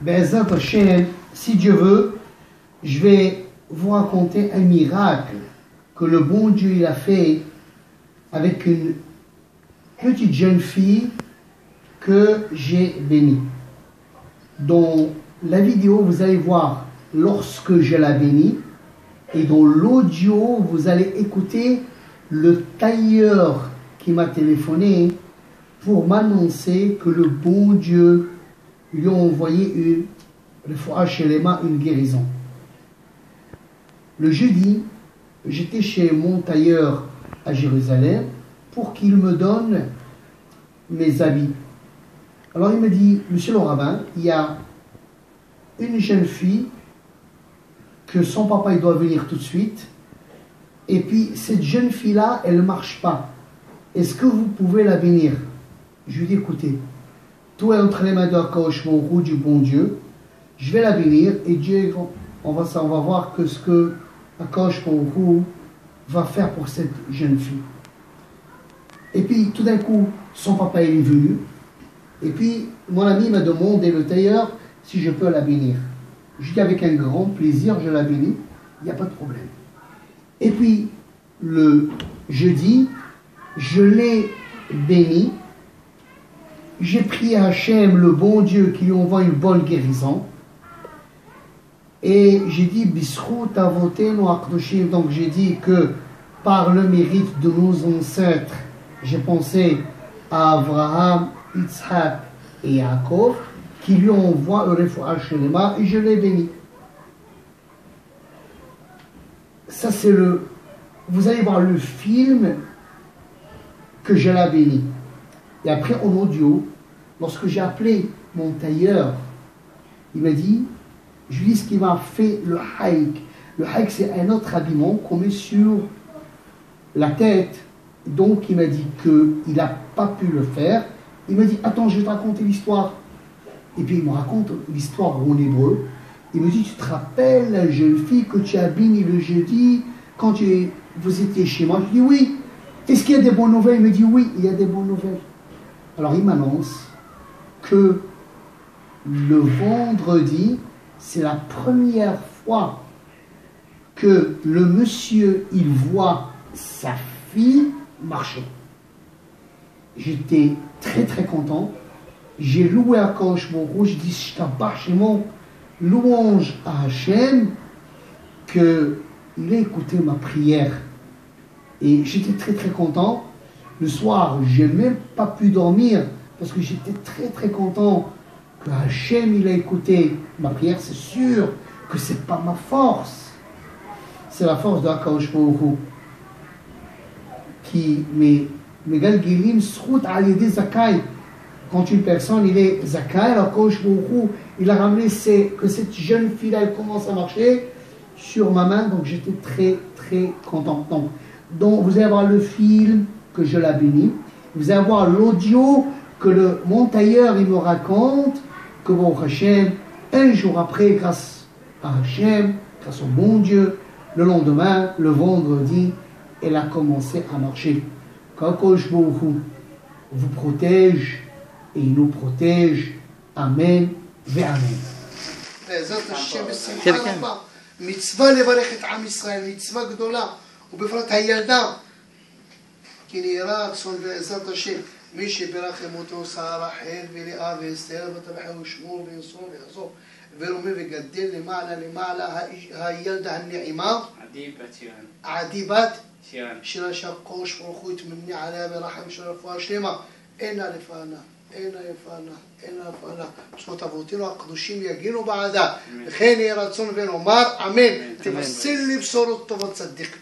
Be'ezat Hashem, si Dieu veut, je vais vous raconter un miracle que le bon Dieu il a fait avec une petite jeune fille que j'ai bénie. Dans la vidéo, vous allez voir lorsque je la bénis, et dans l'audio, vous allez écouter le tailleur qui m'a téléphoné pour m'annoncer que le bon Dieu lui a envoyé une guérison. Le jeudi, j'étais chez mon tailleur à Jérusalem pour qu'il me donne mes habits. Alors il me dit, monsieur le rabbin, il y a une jeune fille que son papa il doit venir tout de suite, et puis cette jeune fille-là, elle ne marche pas. Est-ce que vous pouvez la bénir? Je lui dis, écoutez, tout est entre les mains de du bon Dieu, je vais la bénir, et Dieu, on va voir que ce que Akadosh Baruch Hu va faire pour cette jeune fille. Et puis tout d'un coup, son papa est venu, et puis mon ami m'a demandé, le tailleur, si je peux la bénir. Je dis avec un grand plaisir, je la bénis, il n'y a pas de problème. Et puis le jeudi, je l'ai béni, j'ai prié à Hachem, le bon Dieu, qui lui envoie une bonne guérison. Et j'ai dit, Bisrout avotenu akdoshim, donc j'ai dit que par le mérite de nos ancêtres, j'ai pensé à Abraham, Yitzhak et Yaakov, qui lui envoient le refuah shelema, et je l'ai béni. Ça c'est le... Vous allez voir le film que je l'ai béni. Et après en audio, lorsque j'ai appelé mon tailleur, il m'a dit, je lui dis ce qu'il m'a fait le haïk. Le haïk c'est un autre habillement qu'on met sur la tête. Donc il m'a dit qu'il n'a pas pu le faire. Il m'a dit, attends, je vais te raconter l'histoire. Et puis il me raconte l'histoire en hébreu. Il me dit, tu te rappelles la jeune fille que tu as bénie le jeudi quand vous étiez chez moi? Je dis oui. Est-ce qu'il y a des bonnes nouvelles? Il me dit oui, il y a des bonnes nouvelles. Alors il m'annonce que le vendredi, c'est la première fois que le monsieur, il voit sa fille marcher. J'étais très très content. J'ai loué à Akadosh Baruch Hu, je dis Shtabachimo, louange à Hachem, qu'il a écouté ma prière. Et j'étais très très content. Le soir, je n'ai même pas pu dormir parce que j'étais très très content que Hachem il a écouté ma prière. C'est sûr que ce n'est pas ma force. C'est la force de Akadosh Baruch Hu qui Megalgilim Srout Alidé Zakai. Quand une personne il est Zakai, Akadosh Baruch Hu il a ramené que cette jeune fille elle commence à marcher sur ma main. Donc j'étais très très content. Donc vous allez avoir le film que je la bénis. Vous allez voir l'audio que mon tailleur il me raconte que bon Hachem, un jour après, grâce à Hachem, grâce au bon Dieu, le lendemain, le vendredi, elle a commencé à marcher. Qu'Akadosh Baruch Hu vous protège et il nous protège. Amen ve amen. מצווה לברך את עם ישראל, מצווה גדולה, ובפרט הילדה, כי נהרה רצון בעזרת השם, מי שברך אמותו שרה רחל ולאה ואסתר ותבחר ושמור ויסור ויעזור ורומם וגדל למעלה למעלה הילדה הנעימה עדי בת שירה שהקדוש ברוך הוא יתמנה עליה ברחם של רפואה שלמה, אינה לפענה אינה לפענה בזכות אבותינו הקדושים יגינו בעדה, וכן יהי רצון ונאמר אמן. תבשר לי בשורות טובות צדיק.